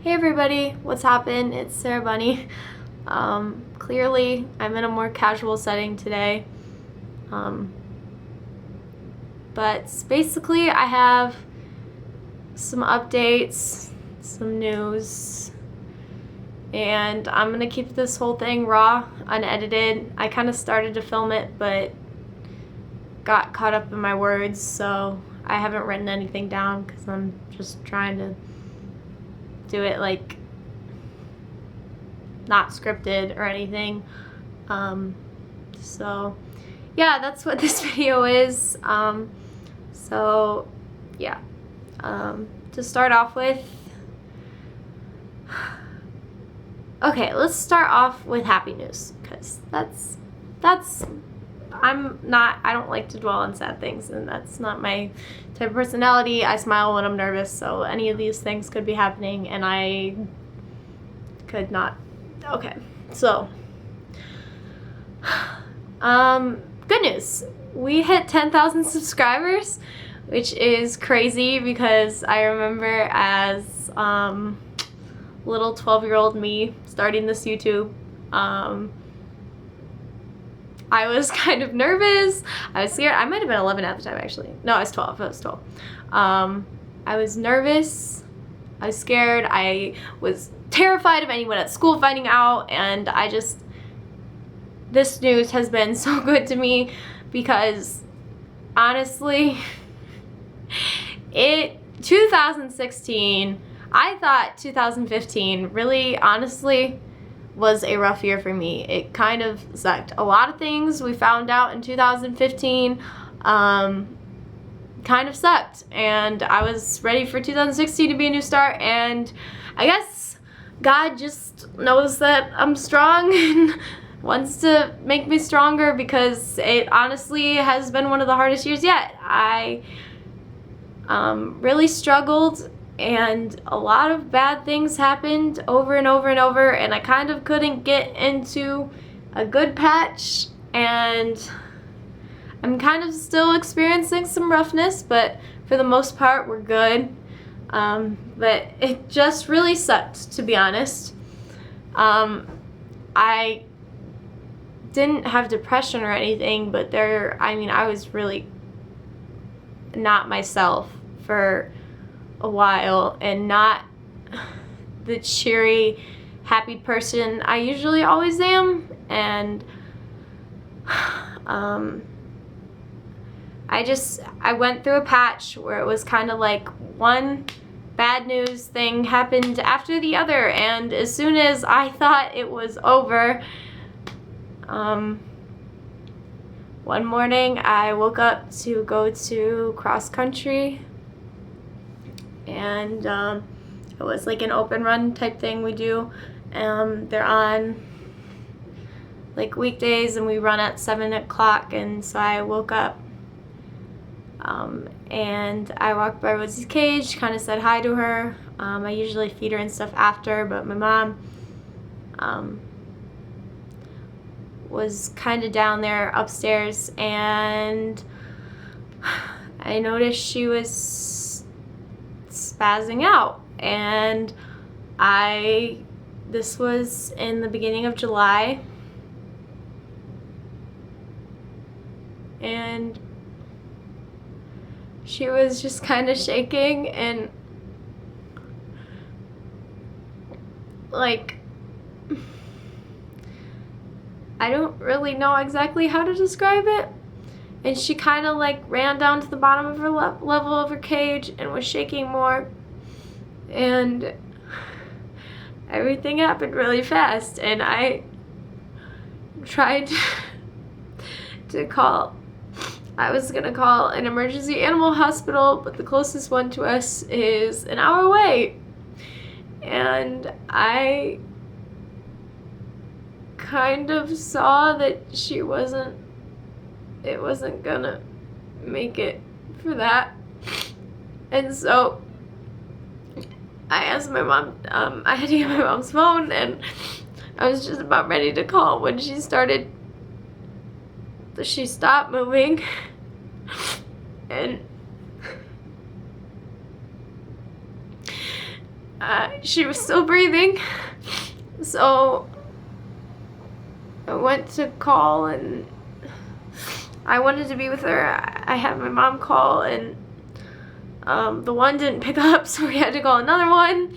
Hey everybody, what's happened? It's Sarah Bunny. Clearly I'm in a more casual setting today. But basically I have some updates, some news, and I'm gonna keep this whole thing raw, unedited. I kind of started to film it, but got caught up in my words, so I haven't written anything down because I'm just trying to do it like not scripted or anything. So yeah, that's what this video is. So yeah, to start off with, okay, let's start off with happy news, because I don't like to dwell on sad things, and that's not my type of personality. I smile when I'm nervous, so any of these things could be happening and I could not. Okay, so good news. We hit 10,000 subscribers, which is crazy because I remember as little 12-year-old me starting this YouTube, I was kind of nervous. I was scared. I might have been 11 at the time, actually. No, I was 12. I was 12. I was nervous. I was scared. I was terrified of anyone at school finding out, and this news has been so good to me because honestly, 2016, I thought 2015 really honestly was a rough year for me. It kind of sucked. A lot of things we found out in 2015 kind of sucked, and I was ready for 2016 to be a new start, and I guess God just knows that I'm strong and wants to make me stronger, because it honestly has been one of the hardest years yet. I really struggled, and a lot of bad things happened over and over and over, and I kind of couldn't get into a good patch, and I'm kind of still experiencing some roughness, but for the most part we're good. But it just really sucked, to be honest. I didn't have depression or anything, but I was really not myself for a while, and not the cheery, happy person I usually always am. And I went through a patch where it was kind of like one bad news thing happened after the other, and as soon as I thought it was over, one morning I woke up to go to cross country, and it was like an open run type thing we do. They're on like weekdays, and we run at 7 o'clock, and so I woke up and I walked by Rosie's cage, kind of said hi to her. I usually feed her and stuff after, but my mom was kind of down there upstairs, and I noticed she was spazzing out, and this was in the beginning of July, and she was just kind of shaking, and like, I don't really know exactly how to describe it. And she kind of like ran down to the bottom of her level of her cage and was shaking more, and everything happened really fast, and I tried I was gonna call an emergency animal hospital, but the closest one to us is an hour away, and I kind of saw that it wasn't gonna make it for that, and so I asked my mom, I had to get my mom's phone, and I was just about ready to call when she stopped moving, and she was still breathing, so I went to call, and I wanted to be with her. I had my mom call, and the one didn't pick up, so we had to call another one.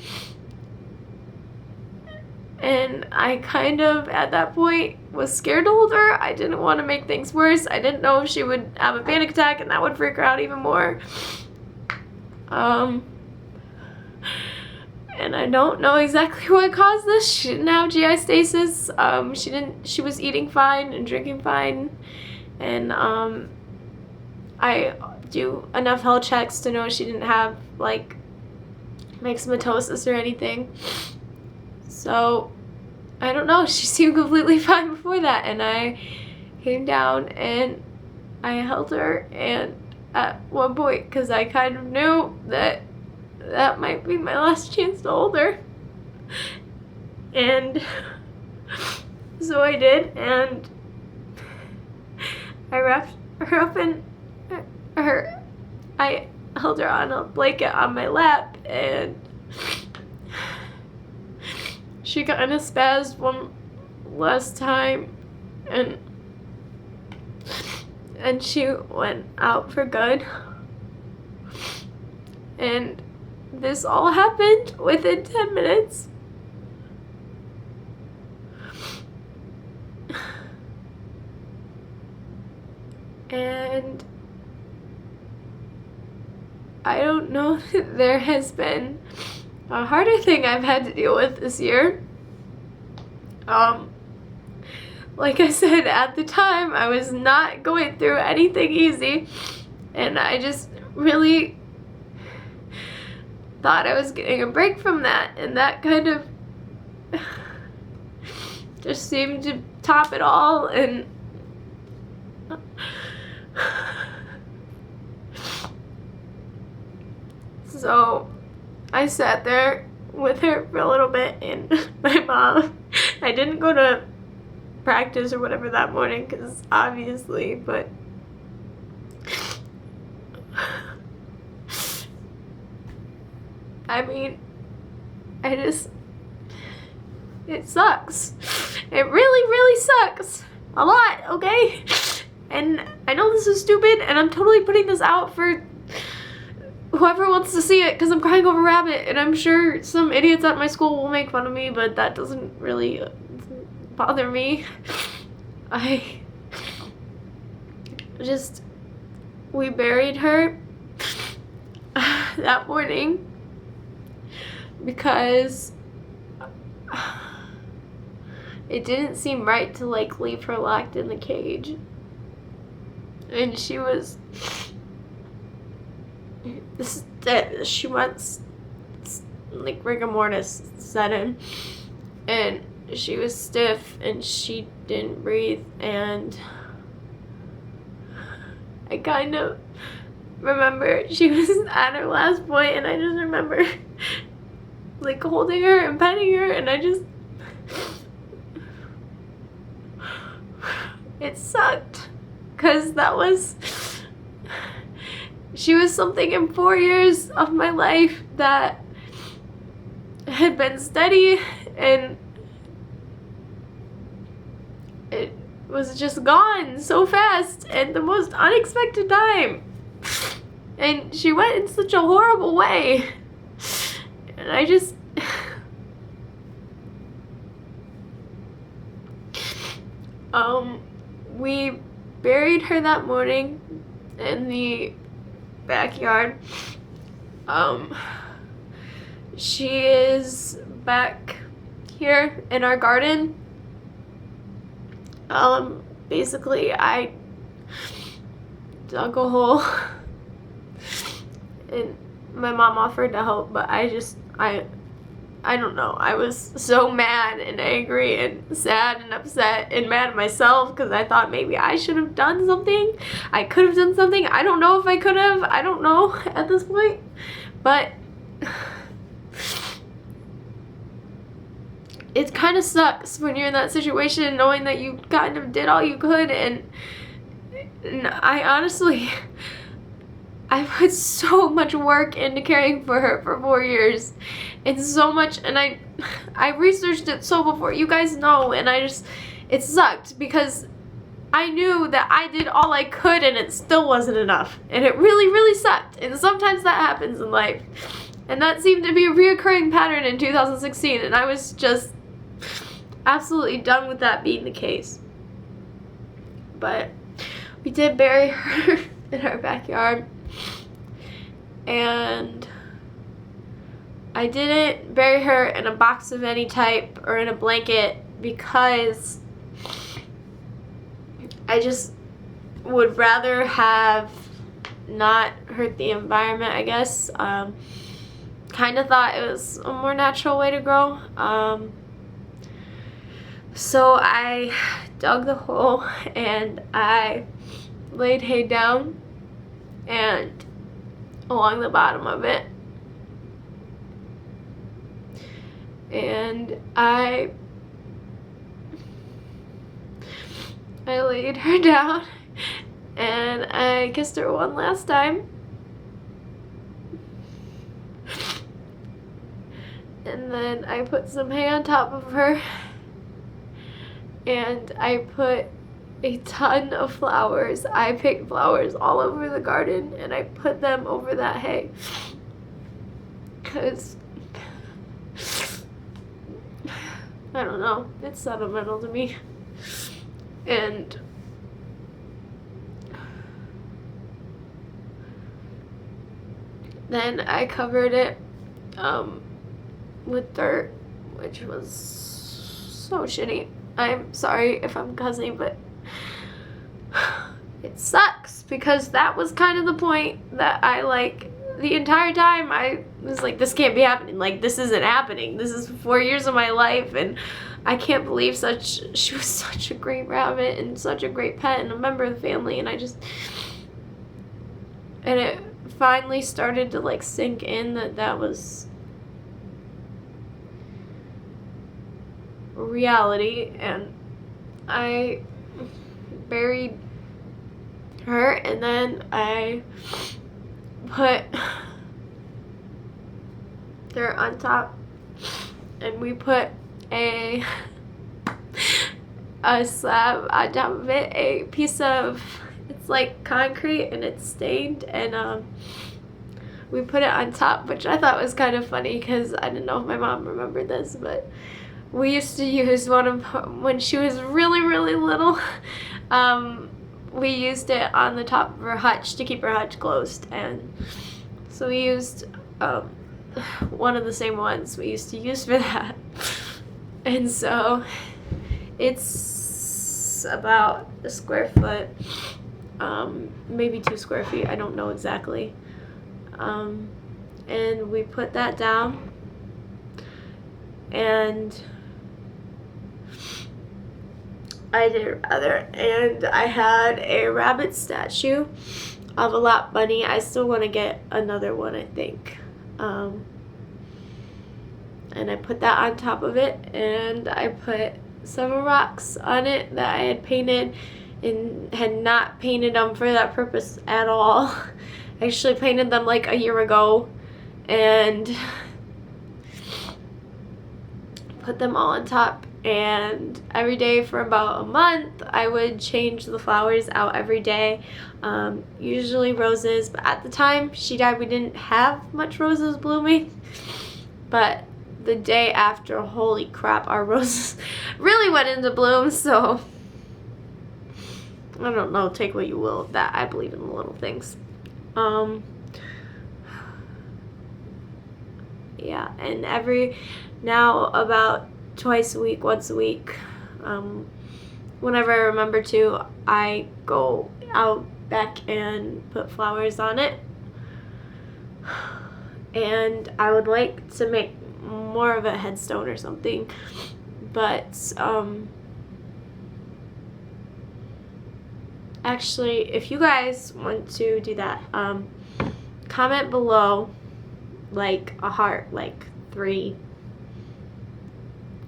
And I kind of, at that point, was scared to hold her. I didn't want to make things worse. I didn't know if she would have a panic attack, and that would freak her out even more. And I don't know exactly what caused this. She didn't have GI stasis. She was eating fine and drinking fine. And I do enough health checks to know she didn't have, like, myxomatosis or anything. So, I don't know, she seemed completely fine before that, and I came down and I held her, and at one point, because I kind of knew that that might be my last chance to hold her, and so I did, and I wrapped her up in I held her on a blanket on my lap, and she kind of spazzed one last time, and she went out for good. And this all happened within 10 minutes. And I don't know if there has been a harder thing I've had to deal with this year. Like I said, at the time, I was not going through anything easy, and I just really thought I was getting a break from that, and that kind of just seemed to top it all, and so I sat there with her for a little bit, and my mom, I didn't go to practice or whatever that morning, because obviously, but I mean, it sucks. It really sucks. A lot, okay? And I know this is stupid, and I'm totally putting this out for whoever wants to see it, because I'm crying over Rabbit, and I'm sure some idiots at my school will make fun of me, but that doesn't really bother me. We buried her that morning because it didn't seem right to, like, leave her locked in the cage. And she wants, like, rigor mortis set in, and she was stiff and she didn't breathe, and I kind of remember she was at her last point, and I just remember, like, holding her and petting her, and it sucked, because she was something in 4 years of my life that had been steady, and it was just gone so fast at the most unexpected time. And she went in such a horrible way. And I just... we buried her that morning in the backyard. She is back here in our garden. Basically, I dug a hole, and my mom offered to help, but I don't know. I was so mad and angry and sad and upset and mad at myself, because I thought maybe I should have done something. I could have done something. I don't know if I could have. I don't know at this point, but it kind of sucks when you're in that situation, knowing that you kind of did all you could, and I honestly, I put so much work into caring for her for 4 years, and so much, and I researched it so before you guys know, and it sucked because I knew that I did all I could and it still wasn't enough, and it really, really sucked. And sometimes that happens in life, and that seemed to be a reoccurring pattern in 2016, and I was just absolutely done with that being the case. But we did bury her in our backyard, and I didn't bury her in a box of any type or in a blanket because I just would rather have not hurt the environment, I guess. Kind of thought it was a more natural way to grow. So I dug the hole and I laid hay down and along the bottom of it. And I laid her down and I kissed her one last time. And then I put some hay on top of her. And I put a ton of flowers. I picked flowers all over the garden and I put them over that hay. Because, I don't know, it's sentimental to me. And then I covered it with dirt, which was so shitty. I'm sorry if I'm cussing, but it sucks because that was kind of the point that the entire time I was like, this can't be happening. Like, this isn't happening. This is 4 years of my life, and I can't believe she was such a great rabbit and such a great pet and a member of the family, and it finally started to sink in that was reality, and I buried her, and then I put dirt on top, and we put a slab on top of it, a piece of, it's like concrete and it's stained, and we put it on top, which I thought was kind of funny because I didn't know if my mom remembered this, but we used to use one of her, when she was really, really little, we used it on the top of her hutch to keep her hutch closed, and so we used one of the same ones we used to use for that. And so it's about a square foot, maybe 2 square feet, I don't know exactly. And we put that down, and I had a rabbit statue of a lap bunny. I still want to get another one, I think. And I put that on top of it, and I put some rocks on it that I had painted and had not painted them for that purpose at all. I actually painted them like a year ago and put them all on top, and every day for about a month I would change the flowers out every day, usually roses, but at the time she died we didn't have much roses blooming, but the day after, holy crap, our roses really went into bloom. So I don't know, take what you will of that. I believe in the little things. Yeah, and now about twice a week, once a week, whenever I remember to, I go out back and put flowers on it. And I would like to make more of a headstone or something, but actually, if you guys want to do that, comment below like a heart, like 3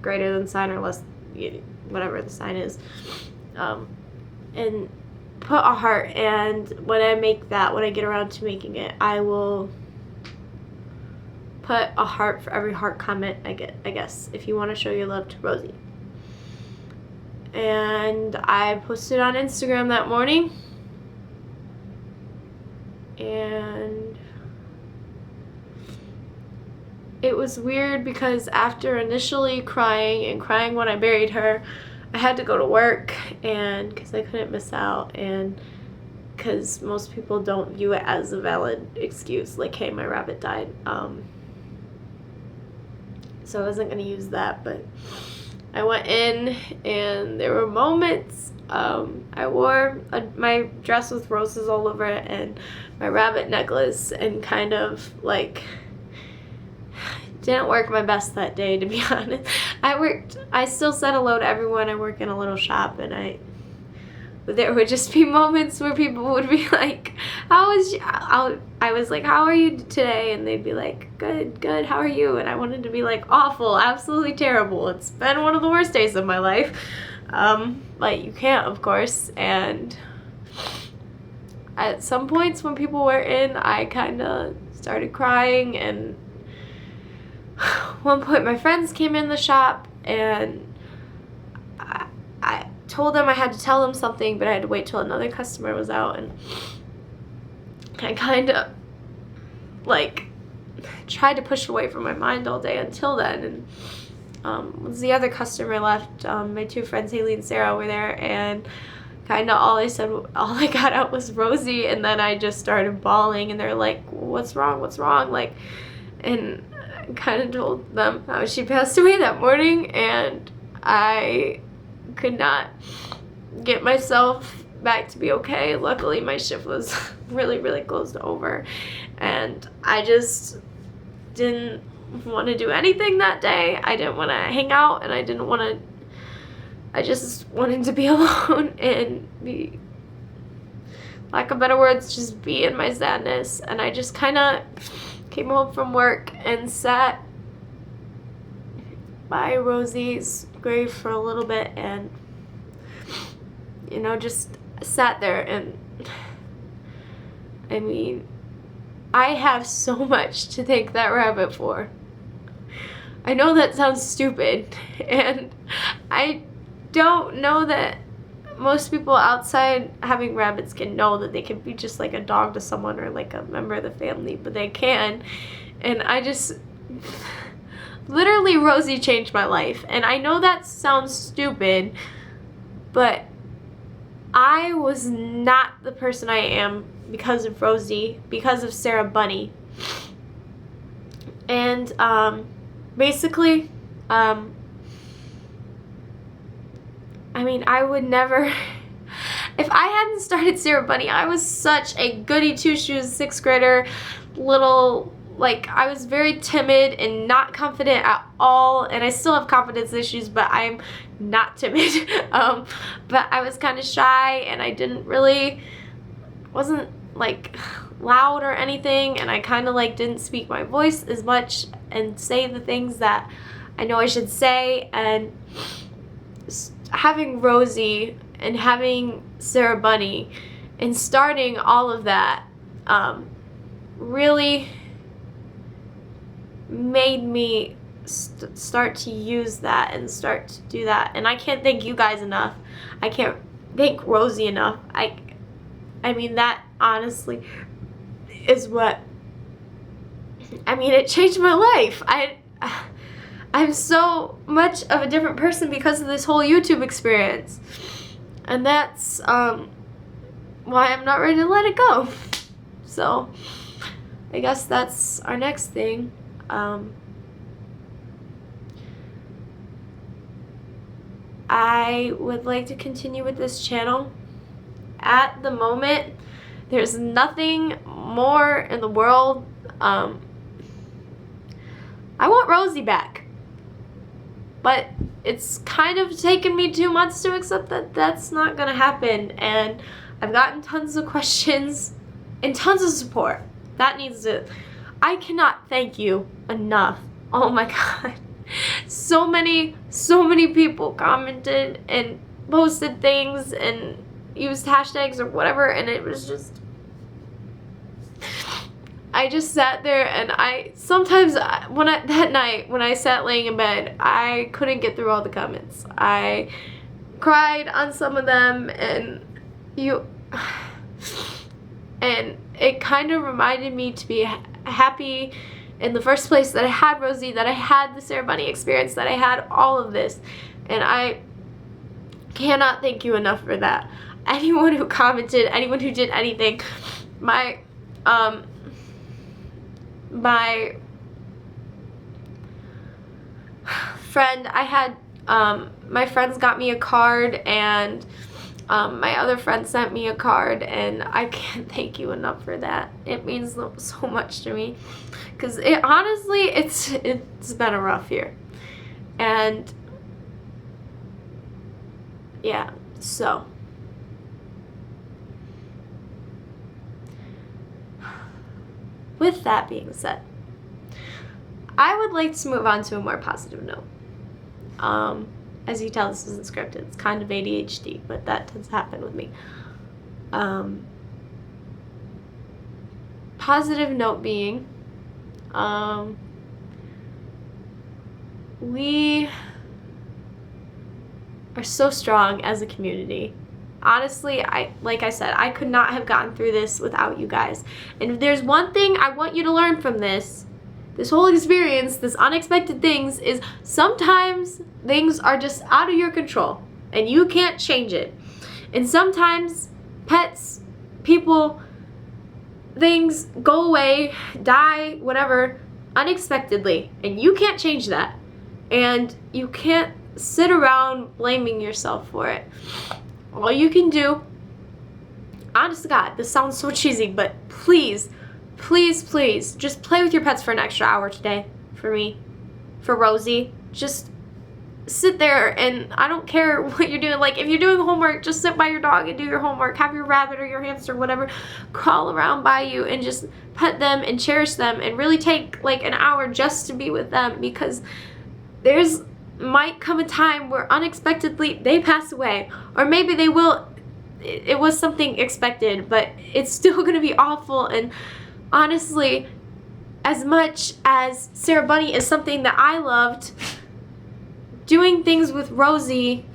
greater than sign or less, whatever the sign is, and put a heart, and when I get around to making it, I will put a heart for every heart comment I get, I guess, if you want to show your love to Rosie. And I posted on Instagram that morning, and it was weird because after initially crying when I buried her, I had to go to work, and because I couldn't miss out, and because most people don't view it as a valid excuse, like, hey, my rabbit died. So I wasn't going to use that, but I went in, and there were moments. I wore my dress with roses all over it, and my rabbit necklace, and kind of, like, didn't work my best that day, to be honest. I still said hello to everyone. I work in a little shop, and but there would just be moments where people would be like, how was like, how are you today? And they'd be like, good, how are you? And I wanted to be like, awful, absolutely terrible. It's been one of the worst days of my life. But you can't, of course. And at some points when people were in, I kind of started crying, and one point my friends came in the shop, and I told them I had to tell them something, but I had to wait till another customer was out, and I kind of, like, tried to push it away from my mind all day until then. And once the other customer left, my two friends, Haley and Sarah, were there, and kind of all I got out was Rosie, and then I just started bawling, and they're like, what's wrong, like, and I kind of told them how she passed away that morning, and I could not get myself back to be okay. Luckily, my shift was really, really close to over, and I just didn't want to do anything that day. I didn't want to hang out, and I just wanted to be alone and be, lack of better words, just be in my sadness. And I just kind of came home from work and sat by Rosie's grave for a little bit, and, you know, just sat there. And I mean, I have so much to thank that rabbit for. I know that sounds stupid, and I don't know that most people outside having rabbits can know that they can be just like a dog to someone or like a member of the family, but they can. And I just, literally, Rosie changed my life. And I know that sounds stupid, but I was not the person I am because of Rosie, because of Sarah Bunny. And basically, I mean, I would never, if I hadn't started Sarah Bunny, I was such a goody two-shoes 6th grader, little, like, I was very timid and not confident at all, and I still have confidence issues, but I'm not timid. But I was kind of shy, and I wasn't like loud or anything, and I kind of like didn't speak my voice as much and say the things that I know I should say. And having Rosie and having Sarah Bunny and starting all of that really made me start to use that and start to do that. And I can't thank you guys enough. I can't thank Rosie enough. I mean, that honestly is what, I mean, it changed my life. I'm so much of a different person because of this whole YouTube experience. And that's why I'm not ready to let it go. So I guess that's our next thing. I would like to continue with this channel. At the moment, there's nothing more in the world. I want Rosie back. But it's kind of taken me 2 months to accept that that's not going to happen. And I've gotten tons of questions and tons of support. That needs to... I cannot thank you enough. Oh my God. So many people commented and posted things and used hashtags or whatever, and it was just, I just sat there, and that night when I sat laying in bed, I couldn't get through all the comments. I cried on some of them, and it kind of reminded me to be happy in the first place that I had Rosie, that I had the Sarah Bunny experience, that I had all of this, and I cannot thank you enough for that. Anyone who commented, anyone who did anything, my friend, my friends got me a card, and my other friend sent me a card, and I can't thank you enough for that. It means so much to me, because honestly, it's been a rough year, and yeah, so with that being said, I would like to move on to a more positive note. As you can tell, this isn't scripted. It's kind of ADHD, but that tends to happen with me. Positive note being, we are so strong as a community. Honestly, like I said, I could not have gotten through this without you guys. And if there's one thing I want you to learn from this whole experience, this unexpected things, is sometimes things are just out of your control and you can't change it. And sometimes pets, people, things go away, die, whatever, unexpectedly, and you can't change that. And you can't sit around blaming yourself for it. All you can do, honest to God, this sounds so cheesy, but please, please, please, just play with your pets for an extra hour today. For me, for Rosie, just sit there, and I don't care what you're doing. Like, if you're doing homework, just sit by your dog and do your homework. Have your rabbit or your hamster, whatever, crawl around by you and just pet them and cherish them, and really take like an hour just to be with them, because there's might come a time where unexpectedly they pass away, or maybe they will. It was something expected, but it's still going to be awful. And honestly, as much as Sarah Bunny is something that I loved, doing things with Rosie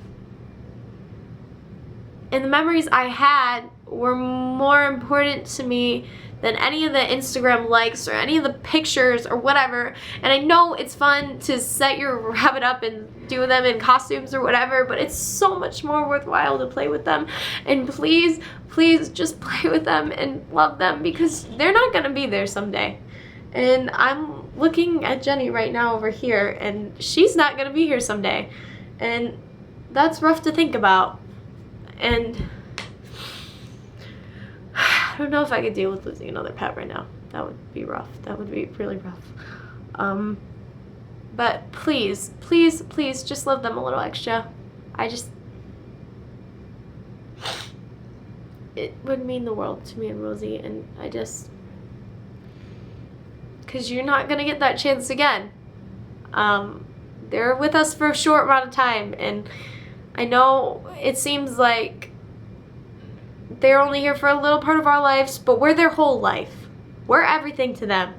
and the memories I had were more important to me than any of the Instagram likes or any of the pictures or whatever. And I know it's fun to set your rabbit up and do them in costumes or whatever, but it's so much more worthwhile to play with them. And please, please just play with them and love them, because they're not gonna be there someday. And I'm looking at Jenny right now over here, and she's not gonna be here someday. And that's rough to think about. And I don't know if I could deal with losing another pet right now. That would be rough. That would be really rough. But please, please, please just love them a little extra. It would mean the world to me and Rosie, and because you're not going to get that chance again. They're with us for a short amount of time, and I know it seems like they're only here for a little part of our lives, but we're their whole life. We're everything to them.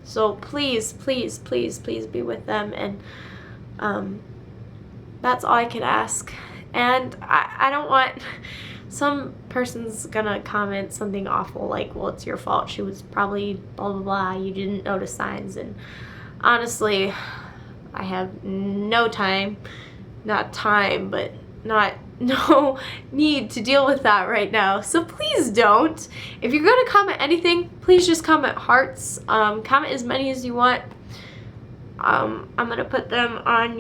So please, please, please, please be with them, and that's all I can ask. And I don't want, some person's gonna comment something awful like, well, it's your fault, she was probably blah blah blah, you didn't notice signs. And honestly, I have no need to deal with that right now. So please don't. If you're gonna comment anything, please just comment hearts. Comment as many as you want. I'm gonna put them on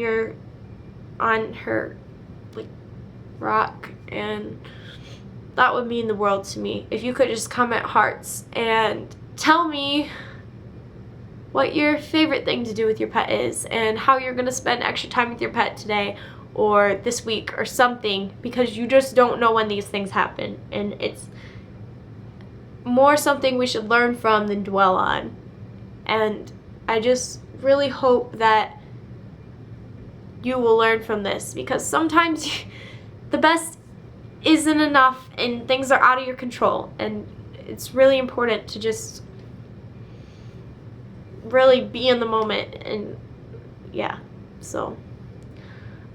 her like rock, and that would mean the world to me. If you could just comment hearts and tell me what your favorite thing to do with your pet is, and how you're gonna spend extra time with your pet today or this week or something, because you just don't know when these things happen, and it's more something we should learn from than dwell on. And I just really hope that you will learn from this, because sometimes the best isn't enough and things are out of your control, and it's really important to just really be in the moment. And yeah, so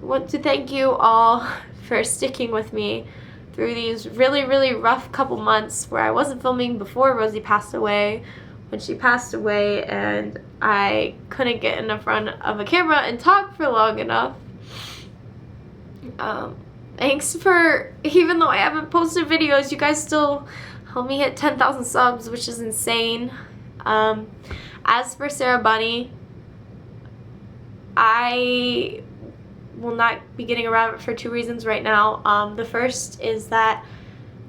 I want to thank you all for sticking with me through these really rough couple months where I wasn't filming before Rosie passed away, when she passed away, and I couldn't get in the front of a camera and talk for long enough. Thanks for, even though I haven't posted videos, you guys still help me hit 10,000 subs, which is insane. As for Sarah Bunny, I will not be getting a rabbit for 2 reasons right now. The first is that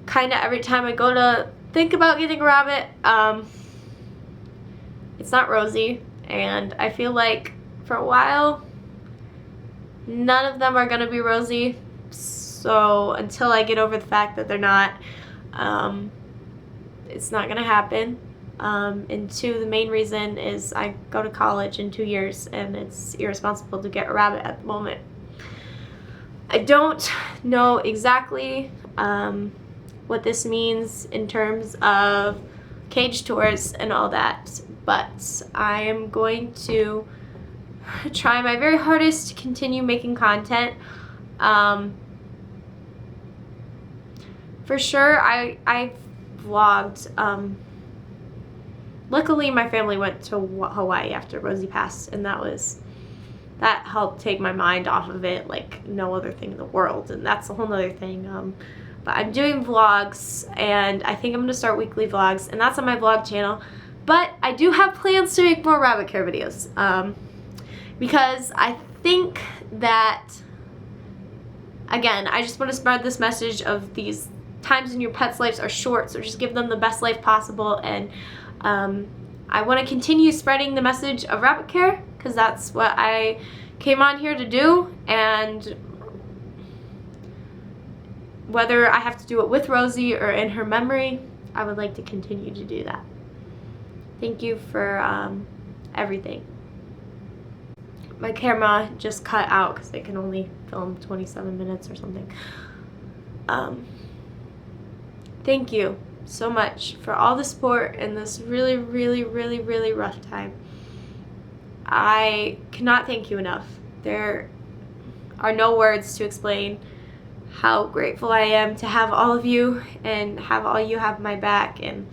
kind of every time I go to think about getting a rabbit, it's not Rosie, and I feel like for a while none of them are gonna be Rosie. So until I get over the fact that they're not, it's not gonna happen. And 2, the main reason is I go to college in 2 years, and it's irresponsible to get a rabbit at the moment. I don't know exactly what this means in terms of cage tours and all that, but I am going to try my very hardest to continue making content. For sure, I vlogged. Luckily, my family went to Hawaii after Rosie passed, and that helped take my mind off of it like no other thing in the world, and that's a whole nother thing. But I'm doing vlogs, and I think I'm going to start weekly vlogs, and that's on my vlog channel. But I do have plans to make more rabbit care videos, because I think that, again, I just want to spread this message of these times in your pet's lives are short, so just give them the best life possible. And I want to continue spreading the message of rabbit care, because that's what I came on here to do, and whether I have to do it with Rosie or in her memory, I would like to continue to do that. Thank you for everything. My camera just cut out because it can only film 27 minutes or something. Thank you so much for all the support in this really rough time. I cannot thank you enough. There are no words to explain how grateful I am to have all of you and have all you have my back and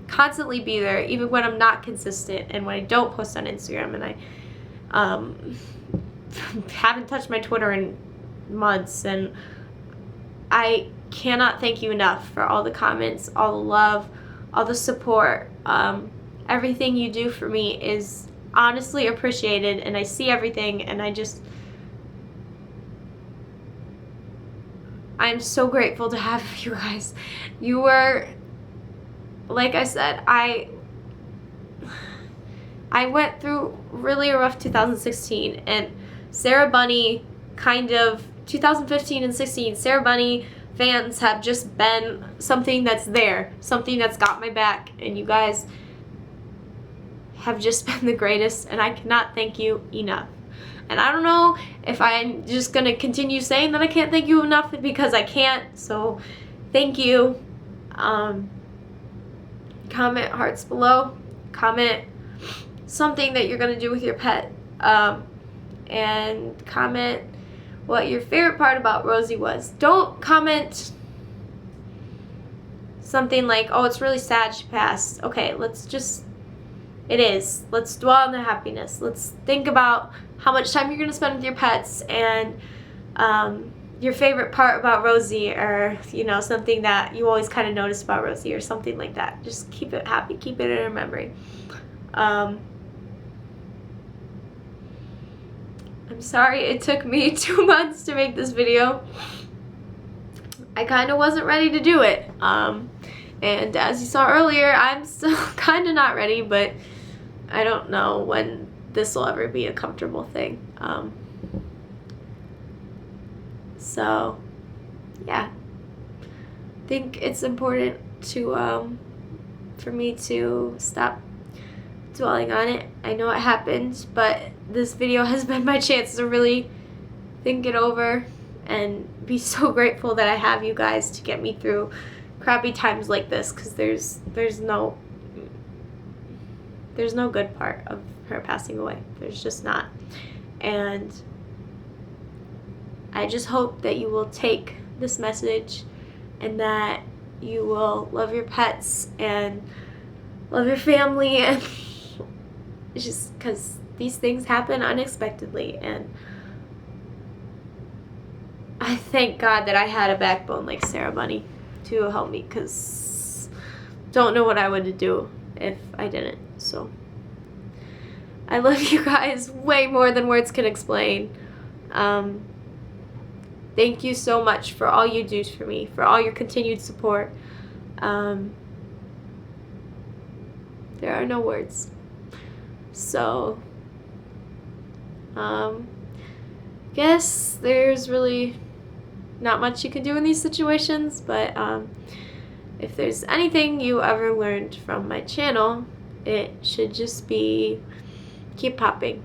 constantly be there, even when I'm not consistent and when I don't post on Instagram, and I haven't touched my Twitter in months, and I cannot thank you enough for all the comments, all the love, all the support. Everything you do for me is honestly appreciated, and I see everything, and I'm so grateful to have you guys. You were, like I said, I went through really a rough 2016, and Sarah Bunny, kind of 2015 and 16, Sarah Bunny fans have just been something that's there, something that's got my back, and you guys have just been the greatest, and I cannot thank you enough. And I don't know if I'm just gonna continue saying that I can't thank you enough, because I can't, so thank you. Comment hearts below, comment something that you're gonna do with your pet, and comment what your favorite part about Rosie was. Don't comment something like, oh, it's really sad she passed. Okay, let's dwell on the happiness. Let's think about how much time you're going to spend with your pets, and your favorite part about Rosie, or, you know, something that you always kind of noticed about Rosie, or something like that. Just keep it happy, keep it in her memory. I'm sorry it took me 2 months to make this video. I kind of wasn't ready to do it. And as you saw earlier, I'm still kind of not ready, but I don't know when this will ever be a comfortable thing. So, yeah. I think it's important to, for me to stop dwelling on it. I know it happened, but this video has been my chance to really think it over and be so grateful that I have you guys to get me through crappy times like this, because there's no good part of her passing away. There's just not. And I just hope that you will take this message and that you will love your pets and love your family, and just because these things happen unexpectedly, and I thank God that I had a backbone like Sarah Bunny to help me, because don't know what I would do if I didn't. So I love you guys way more than words can explain. Thank you so much for all you do for me, for all your continued support. There are no words. So, guess there's really not much you can do in these situations, but if there's anything you ever learned from my channel, it should just be keep popping.